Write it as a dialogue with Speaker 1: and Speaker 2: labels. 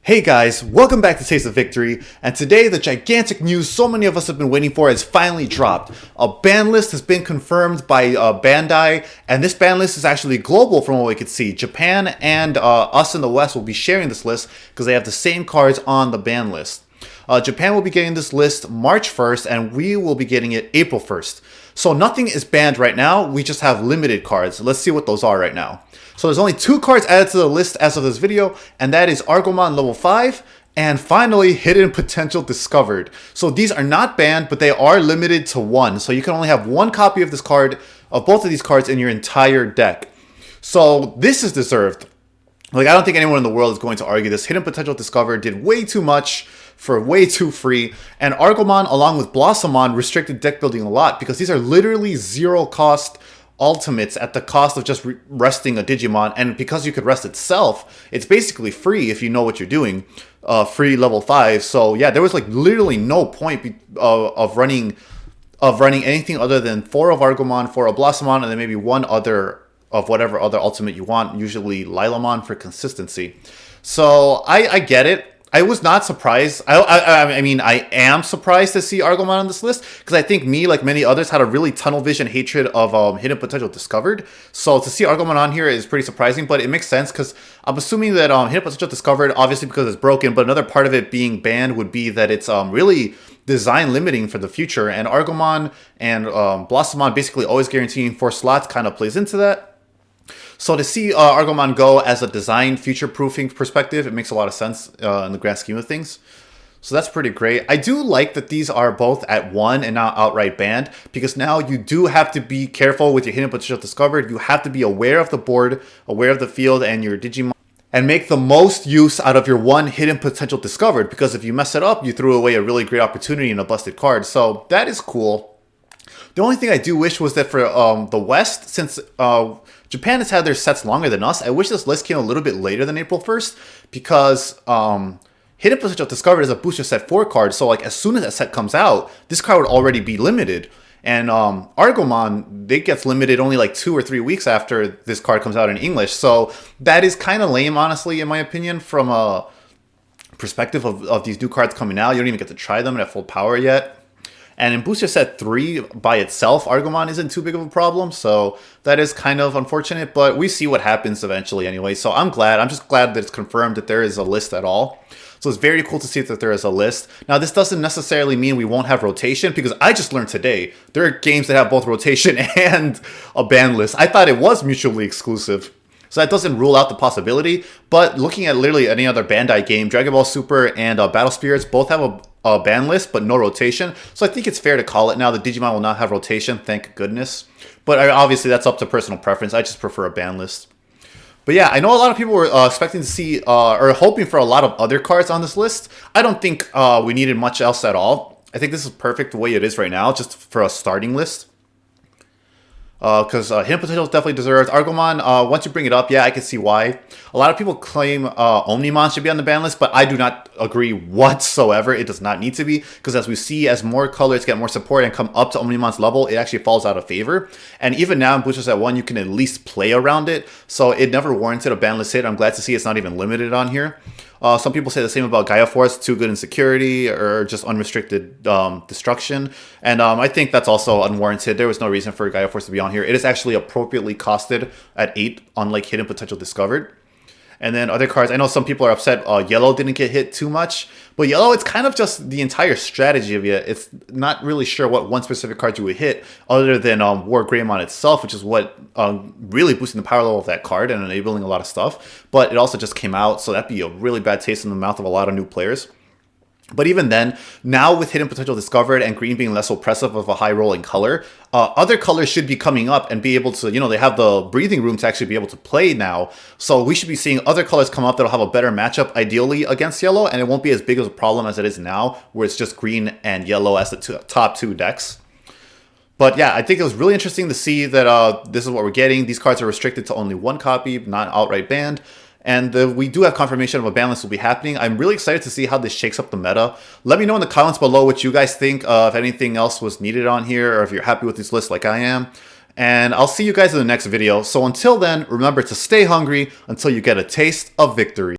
Speaker 1: Hey guys, welcome back to Taste of Victory, and today the gigantic news so many of us have been waiting for has finally dropped. A ban list has been confirmed by Bandai, and this ban list is actually global from what we could see. Japan and us in the West will be sharing this list because they have the same cards on the ban list. Japan will be getting this list March 1st, and we will be getting it April 1st. So nothing is banned right now, we just have limited cards. Let's see what those are right now. So there's only 2 cards added to the list as of this video, and that is Argomon Level 5, and finally Hidden Potential Discovered. So these are not banned, but they are limited to 1. So you can only have 1 copy of this card, of both of these cards in your entire deck. So this is deserved. Like, I don't think anyone in the world is going to argue this. Hidden Potential Discovered did way too much for way too free, and Argomon along with Blossomon restricted deck building a lot because these are literally 0 cost ultimates at the cost of just resting a Digimon, and because you could rest itself, it's basically free if you know what you're doing. Free level 5. So yeah, there was like literally no point of running anything other than 4 of Argomon, 4 of Blossomon, and then maybe 1 other of whatever other ultimate you want, usually Lilamon for consistency. So I get it. I was not surprised. I mean, I am surprised to see Argomon on this list because I think me, like many others, had a really tunnel vision hatred of Hidden Potential Discovered. So to see Argomon on here is pretty surprising, but it makes sense because I'm assuming that Hidden Potential Discovered, obviously because it's broken, but another part of it being banned would be that it's really design limiting for the future, and Argomon and Blossomon basically always guaranteeing 4 slots kind of plays into that. So to see Argomon go as a design future-proofing perspective, it makes a lot of sense in the grand scheme of things. So that's pretty great. I do like that these are both at 1 and not outright banned, because now you do have to be careful with your Hidden Potential Discovered. You have to be aware of the board, aware of the field and your Digimon, and make the most use out of your 1 Hidden Potential Discovered, because if you mess it up, you threw away a really great opportunity and a busted card. So that is cool. The only thing I do wish was that for the West, since Japan has had their sets longer than us, I wish this list came a little bit later than April 1st, because Hidden Potential Discovered is a booster set 4 card, so like as soon as that set comes out, this card would already be limited. And Argomon, it gets limited only like 2 or 3 weeks after this card comes out in English, so that is kind of lame, honestly, in my opinion, from a perspective of these new cards coming out. You don't even get to try them at full power yet. And in Booster Set 3 by itself, Argomon isn't too big of a problem, so that is kind of unfortunate, but we see what happens eventually anyway. So I'm just glad that it's confirmed that there is a list at all. So it's very cool to see that there is a list. Now, this doesn't necessarily mean we won't have rotation, because I just learned today there are games that have both rotation and a ban list. I thought it was mutually exclusive. So that doesn't rule out the possibility, but looking at literally any other Bandai game, Dragon Ball Super and Battle Spirits both have a ban list, but no rotation. So I think it's fair to call it now that Digimon will not have rotation, thank goodness. But obviously that's up to personal preference. I just prefer a ban list. But yeah, I know a lot of people were expecting to see, or hoping for a lot of other cards on this list. I don't think we needed much else at all. I think this is perfect the way it is right now, just for a starting list. Because Hidden Potential is definitely deserved. Argomon, once you bring it up, yeah, I can see why. A lot of people claim Omnimon should be on the ban list, but I do not agree whatsoever. It does not need to be, because as we see, as more colors get more support and come up to Omnimon's level, it actually falls out of favor. And even now in Booster Set 1, you can at least play around it, so it never warranted a ban list hit. I'm glad to see it's not even limited on here. Some people say the same about Gaia Force, too good in security or just unrestricted destruction. And I think that's also unwarranted. There was no reason for Gaia Force to be on here. It is actually appropriately costed at 8, unlike Hidden Potential Discovered. And then other cards, I know some people are upset Yellow didn't get hit too much. But Yellow, it's kind of just the entire strategy of it. It's not really sure what one specific card you would hit other than War Greymon itself, which is what really boosting the power level of that card and enabling a lot of stuff. But it also just came out, so that'd be a really bad taste in the mouth of a lot of new players. But even then, now with Hidden Potential Discovered and green being less oppressive of a high rolling color, other colors should be coming up and be able to, they have the breathing room to actually be able to play now. So we should be seeing other colors come up that'll have a better matchup ideally against yellow, and it won't be as big of a problem as it is now, where it's just green and yellow as the top 2 decks. But yeah, I think it was really interesting to see that this is what we're getting. These cards are restricted to only 1 copy, not outright banned. And we do have confirmation of a ban list will be happening. I'm really excited to see how this shakes up the meta. Let me know in the comments below what you guys think, if anything else was needed on here, or if you're happy with this list like I am. And I'll see you guys in the next video. So until then, remember to stay hungry until you get a taste of victory.